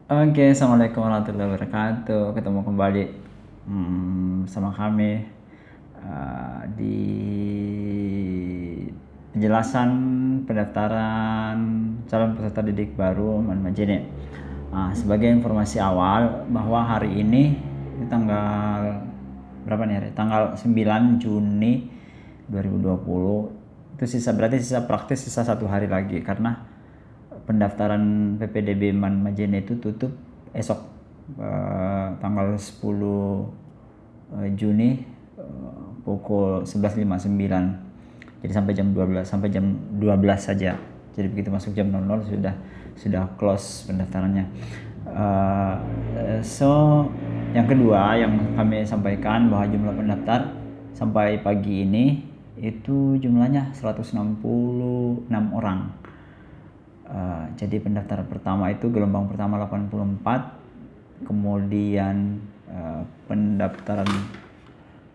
Oke, assalamualaikum warahmatullahi wabarakatuh. Ketemu kembali sama kami di penjelasan pendaftaran calon peserta didik baru Manmajene. Sebagai informasi awal bahwa hari ini di tanggal berapa nih hari? Tanggal 9 Juni 2020 itu berarti sisa praktis sisa 1 hari lagi karena pendaftaran PPDB Manmajene itu tutup esok tanggal 10 Juni pukul 11.59. Jadi sampai jam 12 saja. Jadi begitu masuk jam 00 sudah close pendaftarannya. So yang kedua yang kami sampaikan bahwa jumlah pendaftar sampai pagi ini itu jumlahnya 166 orang. Jadi pendaftar pertama itu gelombang pertama 84, kemudian pendaftaran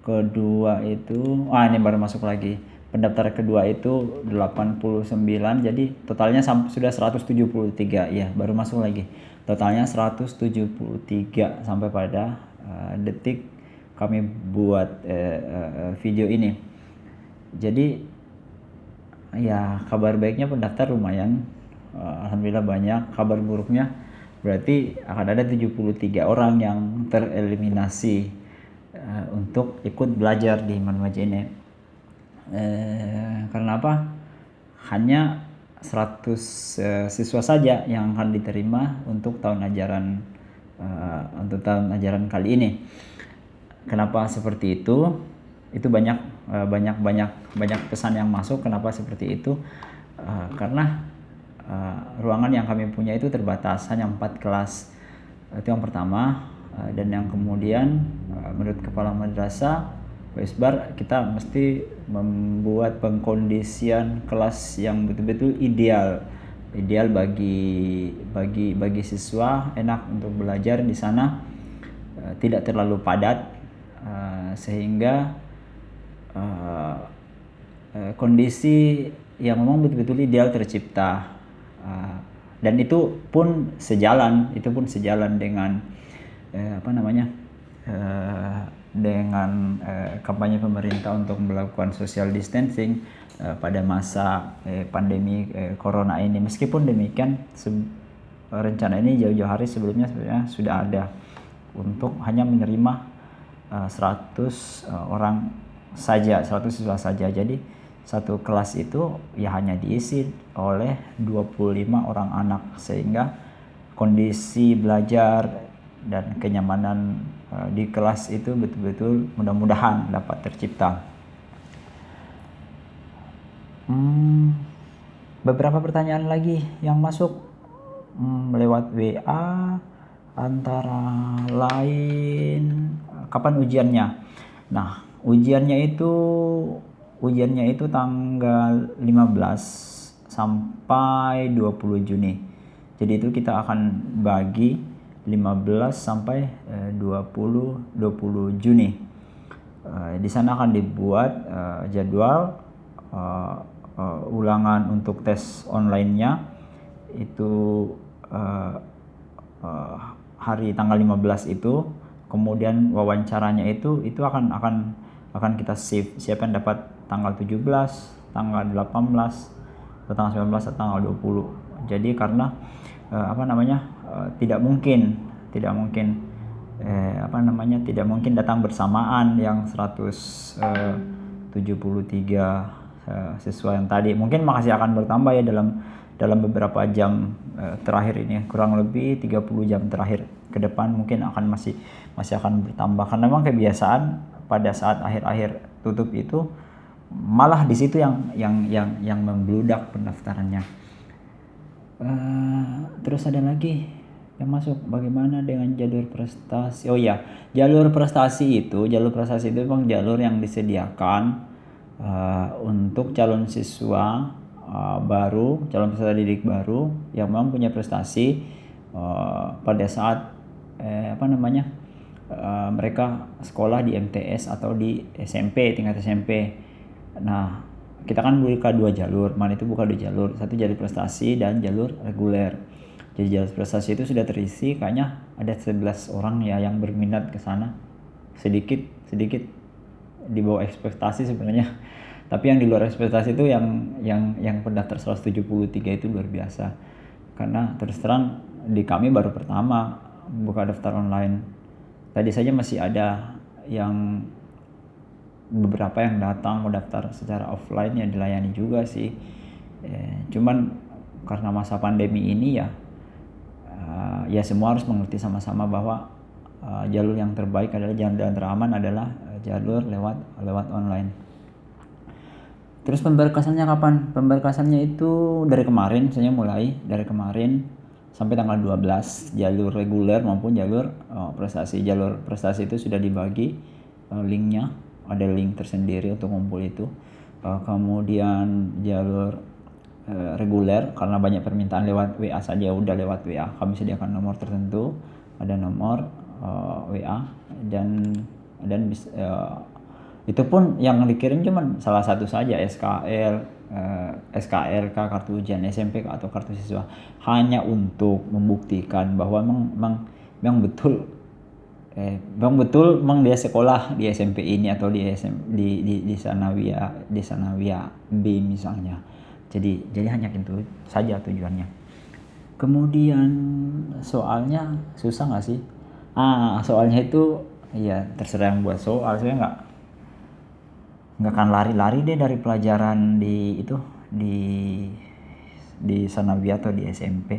kedua itu ini baru masuk lagi. Pendaftar kedua itu 89, jadi totalnya sudah 173 ya, baru masuk lagi. Totalnya 173 sampai pada detik kami buat video ini. Jadi ya kabar baiknya pendaftar lumayan, alhamdulillah banyak. Kabar buruknya berarti akan ada 73 orang yang tereliminasi untuk ikut belajar di Manmajene. Karena apa? Hanya 100 siswa saja yang akan diterima untuk tahun ajaran kali ini. Kenapa seperti itu? Itu banyak pesan yang masuk. Kenapa seperti itu? Karena ruangan yang kami punya itu terbatas, hanya 4 kelas. Itu yang pertama. Dan yang kemudian menurut kepala madrasah Pak Isbar, kita mesti membuat pengkondisian kelas yang betul-betul ideal bagi siswa, enak untuk belajar di sana, tidak terlalu padat, sehingga kondisi yang memang betul-betul ideal tercipta. Dan itu pun sejalan dengan dengan kampanye pemerintah untuk melakukan social distancing pada masa pandemi corona ini. Meskipun demikian, rencana ini jauh-jauh hari sebelumnya sebenarnya sudah ada untuk hanya menerima 100 orang saja, 100 siswa saja. Jadi satu kelas itu ya hanya diisi oleh 25 orang anak, sehingga kondisi belajar dan kenyamanan di kelas itu betul-betul mudah-mudahan dapat tercipta. Beberapa pertanyaan lagi yang masuk lewat WA, antara lain kapan ujiannya. Nah, ujiannya itu tanggal 15 sampai 20 Juni. Jadi itu kita akan bagi 15 sampai 20 Juni. Di sana akan dibuat jadwal ulangan untuk tes online-nya itu hari tanggal 15 itu. Kemudian wawancaranya itu akan kita siapkan dapat tanggal 17, tanggal 18, tanggal 19, tanggal 20. Jadi karena tidak mungkin datang bersamaan yang 173 siswa yang tadi. Mungkin masih akan bertambah ya dalam beberapa jam terakhir ini, kurang lebih 30 jam terakhir ke depan mungkin masih akan bertambah, karena memang kebiasaan pada saat akhir-akhir tutup itu malah di situ yang membludak pendaftarannya. Terus ada lagi yang masuk, bagaimana dengan jalur prestasi? Oh ya, jalur prestasi itu memang jalur yang disediakan untuk calon siswa baru, calon peserta didik baru yang memang punya prestasi pada saat mereka sekolah di MTS atau di SMP, tingkat SMP. Nah, kita kan buka 2 jalur, itu buka 2 jalur, satu jalur prestasi dan jalur reguler. Jadi jalur prestasi itu sudah terisi, kayaknya ada 11 orang ya yang berminat ke sana. Sedikit di bawah ekspektasi sebenarnya. Tapi yang di luar ekspektasi itu yang pendaftar 173 itu luar biasa. Karena terus terang di kami baru pertama buka daftar online. Tadi saja masih ada yang beberapa yang datang mau daftar secara offline ya dilayani juga sih. Cuman karena masa pandemi ini ya semua harus mengerti sama-sama bahwa jalur yang terbaik adalah jalan teraman adalah jalur lewat online. Terus pemberkasannya kapan? Pemberkasannya itu dari kemarin, saya mulai dari kemarin sampai tanggal 12, jalur reguler maupun jalur prestasi. Jalur prestasi itu sudah dibagi linknya, ada link tersendiri untuk ngumpul itu. Kemudian jalur reguler karena banyak permintaan lewat WA saja, udah lewat WA. Kami sediakan nomor tertentu, ada nomor WA dan bisa itu pun yang dikirim cuma salah satu saja, SKLK, kartu ujian SMP atau kartu siswa, hanya untuk membuktikan bahwa memang betul dia sekolah di SMP ini atau di Sanawia B misalnya. Jadi hanya itu saja tujuannya. Kemudian soalnya susah nggak sih? Soalnya itu ya terserah yang buat soal. Saya nggak akan lari-lari deh dari pelajaran di Sanawia atau di SMP.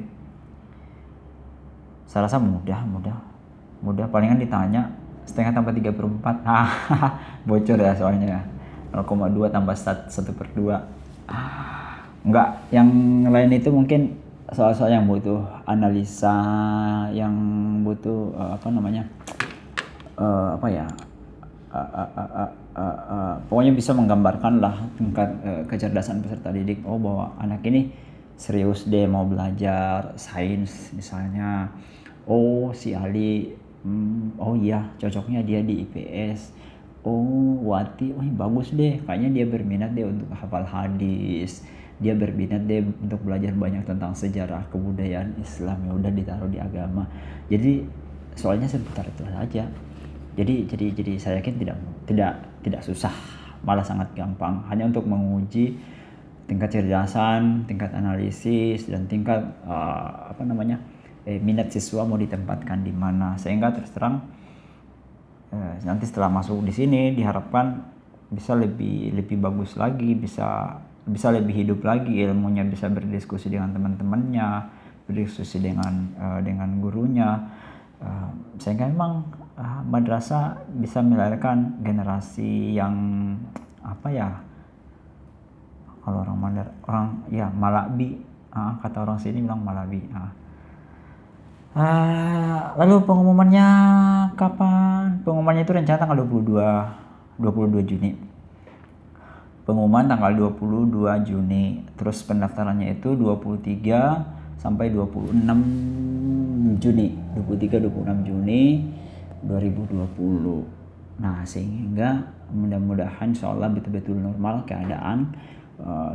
Saya rasa mudah, palingan ditanya setengah tambah 3/4. Bocor ya soalnya, 0,2 tambah 1/2. Enggak, yang lain itu mungkin soal-soal yang butuh analisa, yang butuh pokoknya bisa menggambarkan lah tingkat kecerdasan peserta didik. Bahwa anak ini serius deh mau belajar sains misalnya. Si Ali iya cocoknya dia di IPS. Wati bagus deh, kayaknya dia berminat deh untuk hafal hadis, dia berminat deh untuk belajar banyak tentang sejarah kebudayaan Islam, ya udah ditaruh di agama. Jadi soalnya seputar itu saja. Jadi saya yakin tidak susah, malah sangat gampang, hanya untuk menguji tingkat kecerdasan, tingkat analisis, dan tingkat minat siswa mau ditempatkan di mana, sehingga terus terang nanti setelah masuk di sini diharapkan bisa lebih bagus lagi, bisa lebih hidup lagi ilmunya, bisa berdiskusi dengan teman-temannya, berdiskusi dengan gurunya, sehingga memang madrasah bisa melahirkan generasi yang kalau malabi, kata orang sini bilang malabi. Lalu pengumumannya kapan? Pengumumannya itu rencana tanggal 22 Juni. Pengumuman tanggal 22 Juni. Terus pendaftarannya itu 23 sampai 26 Juni. 23-26 Juni 2020. Nah, sehingga mudah-mudahan insyaallah betul-betul normal keadaan,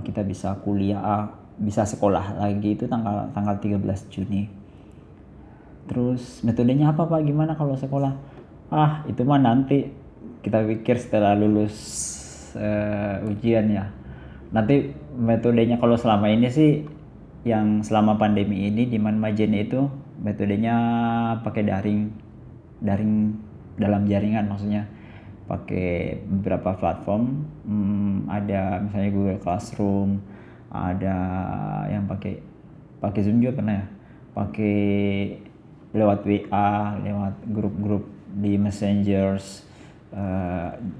kita bisa kuliah, bisa sekolah lagi itu tanggal 13 Juni. Terus metodenya apa Pak? Gimana kalau sekolah? Itu mah nanti kita pikir setelah lulus ujian ya. Nanti metodenya kalau selama ini sih, yang selama pandemi ini di Manmajen itu metodenya pakai daring dalam jaringan, maksudnya pakai beberapa platform. Ada misalnya Google Classroom, ada yang pakai Zoom juga pernah ya, pakai lewat WA, lewat grup-grup di Messengers.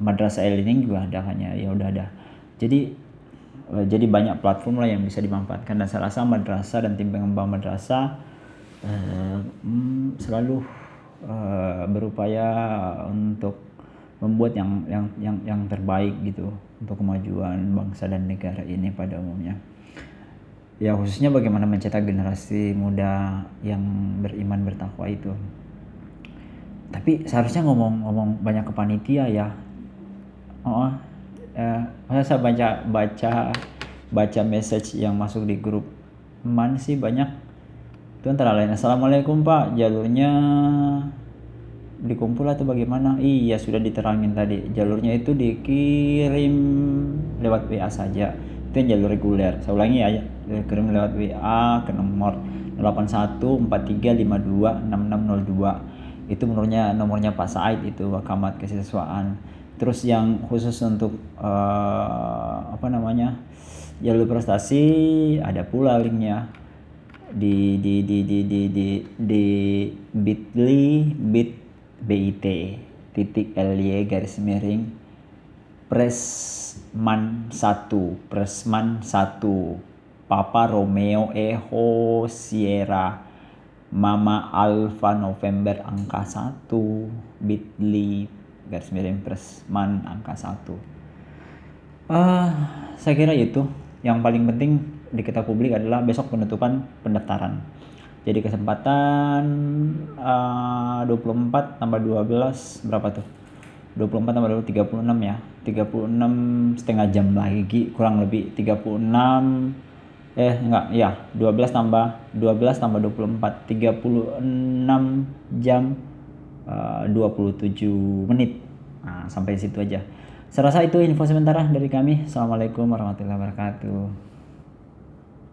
Madrasah e-learning juga ada, hanya ya udah ada. Jadi banyak platform lah yang bisa dimanfaatkan, dan saya rasa madrasah dan tim pengembang madrasah selalu berupaya untuk membuat yang terbaik gitu untuk kemajuan bangsa dan negara ini pada umumnya. Ya khususnya bagaimana mencetak generasi muda yang beriman bertakwa itu. Tapi seharusnya ngomong banyak ke panitia ya. Saya baca message yang masuk di grup sih banyak Itu antara lain. Assalamualaikum Pak, jalurnya dikumpul atau bagaimana? Iya, sudah diterangin tadi. Jalurnya itu dikirim lewat WA saja. Itu yang jalur reguler. Saya ulangi ya, kirim lewat WA ke nomor 8143526602. Itu nomornya Pak Said, itu Wakamat Kesiswaan. Terus yang khusus untuk jalur prestasi, ada pula linknya di bit titik ly garis miring Presman 1 Papa Romeo Echo Sierra Mama Alpha November angka 1 bit.ly garis miring Presman angka 1. Saya kira itu yang paling penting di kita publik adalah besok penutupan pendaftaran. Jadi kesempatan 24 tambah 12 berapa tuh? 24 tambah 12 36 ya. 36 setengah jam lagi kurang lebih 36 12 tambah 24 36 jam 27 menit. Sampai situ aja. Saya rasa itu info sementara dari kami. Assalamualaikum warahmatullahi wabarakatuh.